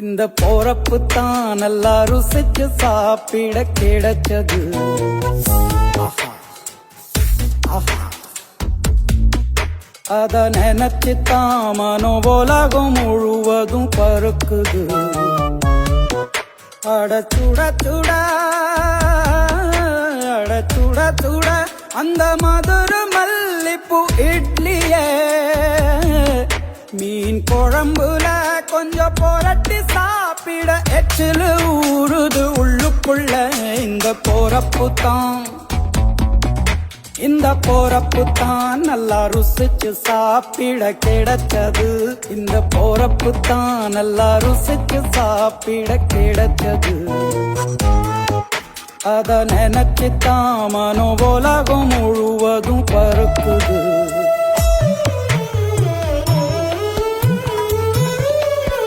இந்த போறப்பு தான் நல்லா ருசிச்சு சாப்பிட கிடைச்சது. அத நினைச்சுத்தான் மனோபோலகம் முழுவதும் பருக்குது. அட சுட சுட அட சுட சுட அந்த மதுரை மல்லிப்பூ இட்லியே மீன் குழம்புல கொஞ்சம் புரட்டி சாப்பிட எச்சிலு ஊறுது உள்ளுக்குள்ள. இந்த போறப்பு தான் நல்லா ருசிச்சு சாப்பிட கிடைச்சது. இந்த போறப்பு தான் நல்லா ருசிச்சு சாப்பிட கிடைச்சது. அத நினைச்சுத்தான் மனோபோலகம் முழுவதும் பருக்குது.